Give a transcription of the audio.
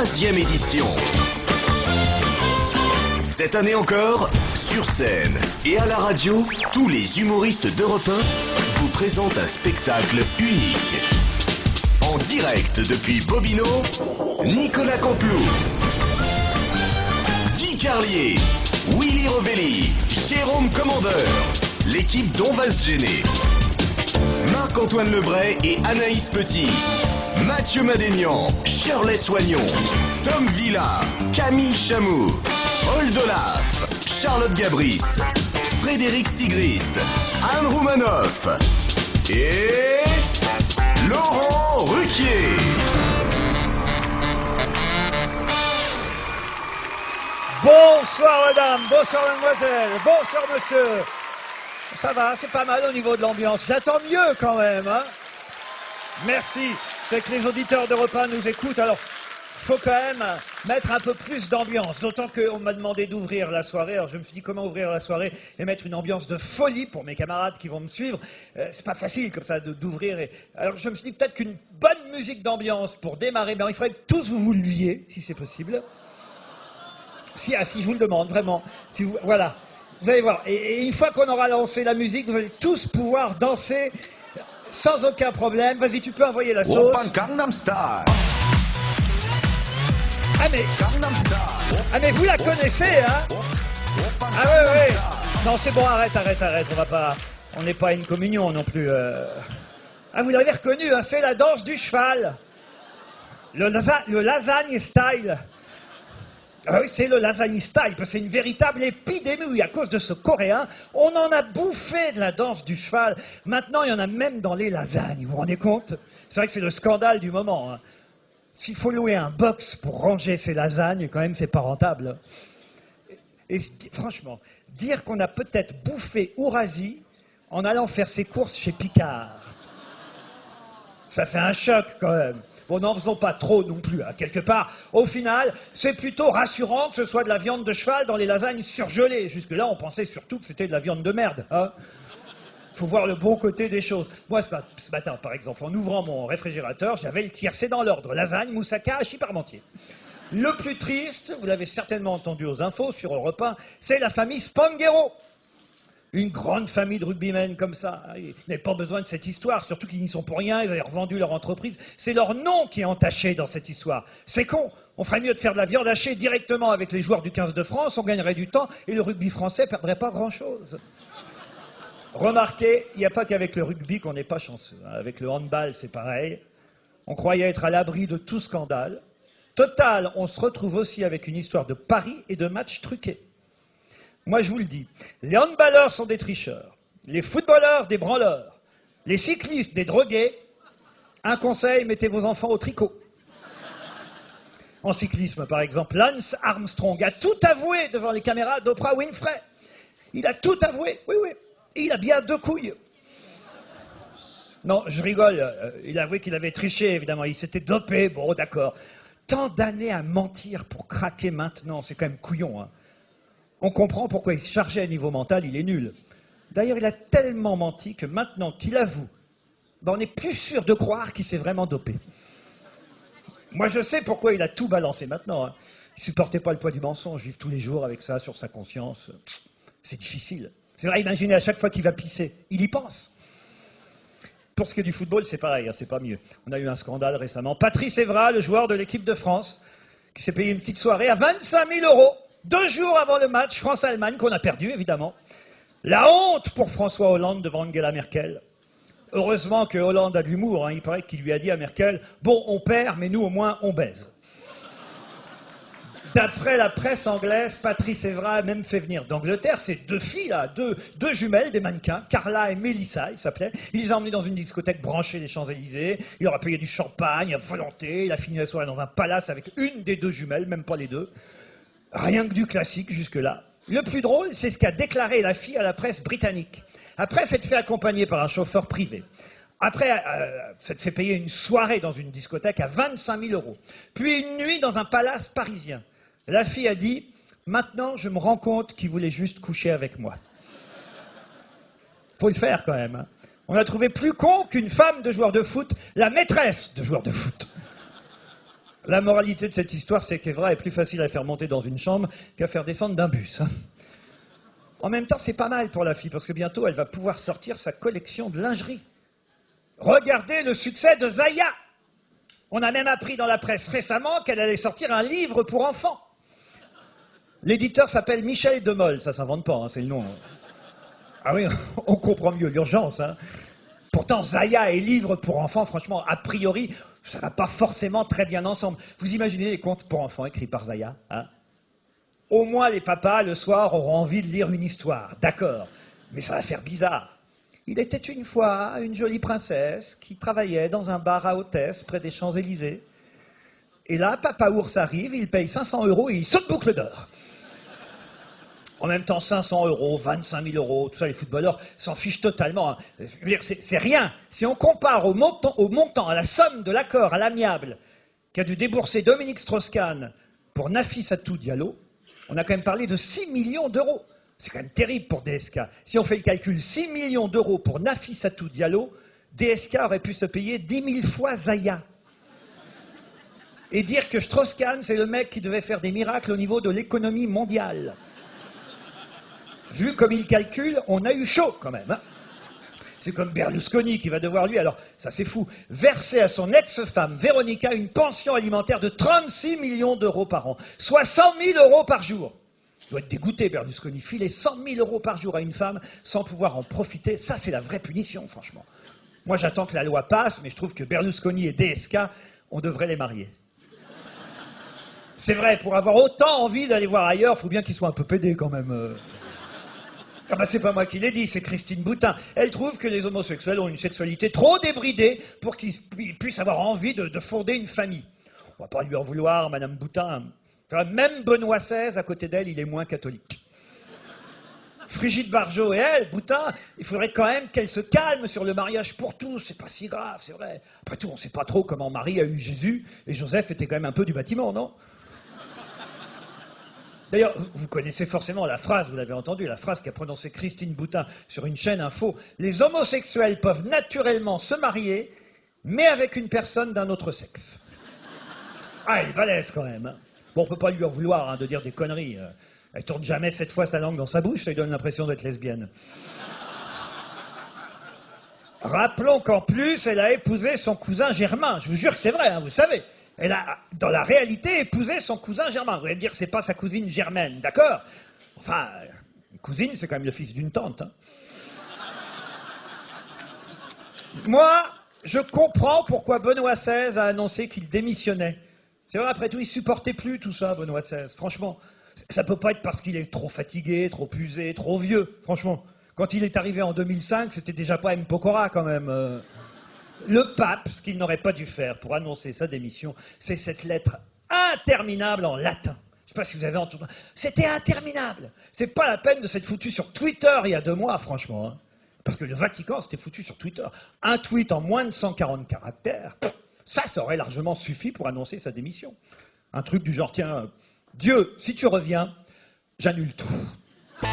3e édition. Cette année encore, sur scène et à la radio, tous les humoristes d'Europe 1 vous présentent un spectacle unique. En direct depuis Bobino, Nicolas Canteloup, Guy Carlier, Willy Rovelli, Jérôme Commandeur, l'équipe d'On va se gêner, Marc-Antoine Lebray et Anaïs Petit, Mathieu Madénian, Shirley Soignon, Tom Villa, Camille Chamou, Old Olaf, Charlotte Gabris, Frédéric Sigrist, Anne Roumanoff et Laurent Ruquier. Bonsoir madame, bonsoir mademoiselle, bonsoir monsieur. Ça va, c'est pas mal au niveau de l'ambiance. J'attends mieux quand même, hein. Merci. C'est que les auditeurs d'Europe 1 nous écoutent, alors faut quand même mettre un peu plus d'ambiance. D'autant qu'on m'a demandé d'ouvrir la soirée. Alors je me suis dit comment ouvrir la soirée et mettre une ambiance de folie pour mes camarades qui vont me suivre. C'est pas facile comme ça d'ouvrir. Alors je me suis dit peut-être qu'une bonne musique d'ambiance pour démarrer. Mais il faudrait que tous vous leviez, si c'est possible. Si je vous le demande, vraiment. Si vous, voilà. Vous allez voir. Et une fois qu'on aura lancé la musique, vous allez tous pouvoir danser sans aucun problème. Vas-y, tu peux envoyer la sauce. Gangnam Style. Ah mais vous la connaissez, hein? Ah ouais. Non, c'est bon, arrête. On n'est pas à une communion non plus. Ah, vous l'avez reconnu, hein, c'est la danse du cheval. Le lasagne style. Ah oui, c'est le lasagne style, parce que c'est une véritable épidémie. À cause de ce Coréen, on en a bouffé de la danse du cheval. Maintenant, il y en a même dans les lasagnes. Vous vous rendez compte? C'est vrai que c'est le scandale du moment, hein. S'il faut louer un box pour ranger ses lasagnes, quand même, c'est pas rentable. Et franchement, dire qu'on a peut-être bouffé Ourasi en allant faire ses courses chez Picard, ça fait un choc, quand même. Bon, n'en faisons pas trop non plus, hein. Quelque part, au final, c'est plutôt rassurant que ce soit de la viande de cheval dans les lasagnes surgelées. Jusque-là, on pensait surtout que c'était de la viande de merde, hein. Faut voir le bon côté des choses. Moi, ce matin, par exemple, en ouvrant mon réfrigérateur, j'avais le tiercé dans l'ordre. Lasagne, moussaka, hachis parmentier. Le plus triste, vous l'avez certainement entendu aux infos sur Europe 1, c'est la famille Spanghero. Une grande famille de rugbymen comme ça. Ils n'avaient pas besoin de cette histoire, surtout qu'ils n'y sont pour rien, ils avaient revendu leur entreprise. C'est leur nom qui est entaché dans cette histoire. C'est con. On ferait mieux de faire de la viande hachée directement avec les joueurs du 15 de France, on gagnerait du temps et le rugby français perdrait pas grand-chose. Remarquez, il n'y a pas qu'avec le rugby qu'on n'est pas chanceux. Avec le handball, c'est pareil. On croyait être à l'abri de tout scandale. Total, on se retrouve aussi avec une histoire de paris et de matchs truqués. Moi, je vous le dis, les handballeurs sont des tricheurs, les footballeurs des branleurs, les cyclistes des drogués. Un conseil, mettez vos enfants au tricot. En cyclisme, par exemple, Lance Armstrong a tout avoué devant les caméras d'Oprah Winfrey. Il a tout avoué, oui. Et il a bien 2 couilles. Non, je rigole. Il a avoué qu'il avait triché, évidemment. Il s'était dopé. Bon, d'accord. Tant d'années à mentir pour craquer maintenant, c'est quand même couillon, hein. On comprend pourquoi il se chargeait à niveau mental, il est nul. D'ailleurs, il a tellement menti que maintenant qu'il avoue, on n'est plus sûr de croire qu'il s'est vraiment dopé. Moi, je sais pourquoi il a tout balancé maintenant, hein. Il ne supportait pas le poids du mensonge, vivre tous les jours avec ça sur sa conscience. C'est difficile. C'est vrai, imaginez à chaque fois qu'il va pisser, il y pense. Pour ce qui est du football, c'est pareil, hein, c'est pas mieux. On a eu un scandale récemment. Patrice Evra, le joueur de l'équipe de France, qui s'est payé une petite soirée à 25 000 €, 2 jours avant le match France-Allemagne, qu'on a perdu, évidemment. La honte pour François Hollande devant Angela Merkel. Heureusement que Hollande a de l'humour, hein. Il paraît qu'il lui a dit à Merkel « Bon, on perd, mais nous, au moins, on baise ». D'après la presse anglaise, Patrice Evra a même fait venir d'Angleterre ces 2 filles, là, deux jumelles, des mannequins, Carla et Mélissa, ils s'appelaient. Il les a emmenées dans une discothèque branchée des Champs-Élysées. Il leur a payé du champagne à volonté. Il a fini la soirée dans un palace avec une des 2 jumelles, même pas les 2. Rien que du classique jusque-là. Le plus drôle, c'est ce qu'a déclaré la fille à la presse britannique. Après s'être fait accompagner par un chauffeur privé. Après s'être fait payer une soirée dans une discothèque à 25 000 €. Puis une nuit dans un palace parisien. La fille a dit « Maintenant, je me rends compte qu'il voulait juste coucher avec moi. » Faut le faire quand même, hein. On a trouvé plus con qu'une femme de joueur de foot, la maîtresse de joueur de foot. La moralité de cette histoire, c'est qu'Evra est plus facile à faire monter dans une chambre qu'à faire descendre d'un bus. En même temps, c'est pas mal pour la fille, parce que bientôt, elle va pouvoir sortir sa collection de lingerie. Regardez le succès de Zaya! On a même appris dans la presse récemment qu'elle allait sortir un livre pour enfants. L'éditeur s'appelle Michel Demol, ça s'invente pas, hein, c'est le nom. Ah oui, on comprend mieux l'urgence. Hein. Pourtant, Zaya et livre pour enfants, franchement, a priori, ça va pas forcément très bien ensemble. Vous imaginez les contes pour enfants écrits par Zaya, hein? Au moins, les papas, le soir, auront envie de lire une histoire, d'accord. Mais ça va faire bizarre. Il était une fois une jolie princesse qui travaillait dans un bar à hôtesse près des Champs-Élysées. Et là, Papa Ours arrive, il paye 500 € et il saute boucle d'or. En même temps, 500 €, 25 000 €, tout ça, les footballeurs s'en fichent totalement. Hein. Je veux dire, c'est rien. Si on compare au montant, à la somme de l'accord à l'amiable qu'a dû débourser Dominique Strauss-Kahn pour Nafissatou Diallo, on a quand même parlé de 6 millions d'euros. C'est quand même terrible pour DSK. Si on fait le calcul, 6 millions d'euros pour Nafissatou Diallo, DSK aurait pu se payer 10 000 fois Zaya. Et dire que Strauss-Kahn, c'est le mec qui devait faire des miracles au niveau de l'économie mondiale. Vu comme il calcule, on a eu chaud quand même. Hein. C'est comme Berlusconi qui va devoir, lui, alors ça c'est fou, verser à son ex-femme Véronica une pension alimentaire de 36 millions d'euros par an, soit 100 000 € par jour. Il doit être dégoûté, Berlusconi. Filer 100 000 € par jour à une femme sans pouvoir en profiter, ça c'est la vraie punition, franchement. Moi j'attends que la loi passe, mais je trouve que Berlusconi et DSK, on devrait les marier. C'est vrai, pour avoir autant envie d'aller voir ailleurs, il faut bien qu'ils soient un peu pédés quand même. Ah bah c'est pas moi qui l'ai dit, c'est Christine Boutin. Elle trouve que les homosexuels ont une sexualité trop débridée pour qu'ils puissent avoir envie de fonder une famille. On va pas lui en vouloir, Madame Boutin. Même Benoît XVI, à côté d'elle, il est moins catholique. Frigide Barjot et elle, Boutin, il faudrait quand même qu'elle se calme sur le mariage pour tous. C'est pas si grave, c'est vrai. Après tout, on sait pas trop comment Marie a eu Jésus, et Joseph était quand même un peu du bâtiment, non? D'ailleurs, vous connaissez forcément la phrase, vous l'avez entendu, la phrase qu'a prononcée Christine Boutin sur une chaîne info. Les homosexuels peuvent naturellement se marier, mais avec une personne d'un autre sexe. Ah, elle est balèze quand même. Hein. Bon, on peut pas lui en vouloir hein, de dire des conneries. Elle tourne jamais 7 fois sa langue dans sa bouche, ça lui donne l'impression d'être lesbienne. Rappelons qu'en plus, elle a épousé son cousin Germain. Je vous jure que c'est vrai, hein, vous savez. Elle a, dans la réalité, épousé son cousin Germain. Vous allez me dire que c'est pas sa cousine Germaine, d'accord? Enfin, une cousine, c'est quand même le fils d'une tante. Hein. Moi, je comprends pourquoi Benoît XVI a annoncé qu'il démissionnait. C'est vrai, après tout, il supportait plus tout ça, Benoît XVI. Franchement, ça peut pas être parce qu'il est trop fatigué, trop usé, trop vieux. Franchement, quand il est arrivé en 2005, c'était déjà pas M. Pokora quand même. Le pape, ce qu'il n'aurait pas dû faire pour annoncer sa démission, c'est cette lettre interminable en latin. Je ne sais pas si vous avez entendu. C'était interminable. C'est pas la peine de s'être foutu sur Twitter il y a 2 mois, franchement. Hein. Parce que le Vatican s'était foutu sur Twitter. Un tweet en moins de 140 caractères, ça aurait largement suffi pour annoncer sa démission. Un truc du genre, tiens, Dieu, si tu reviens, j'annule tout.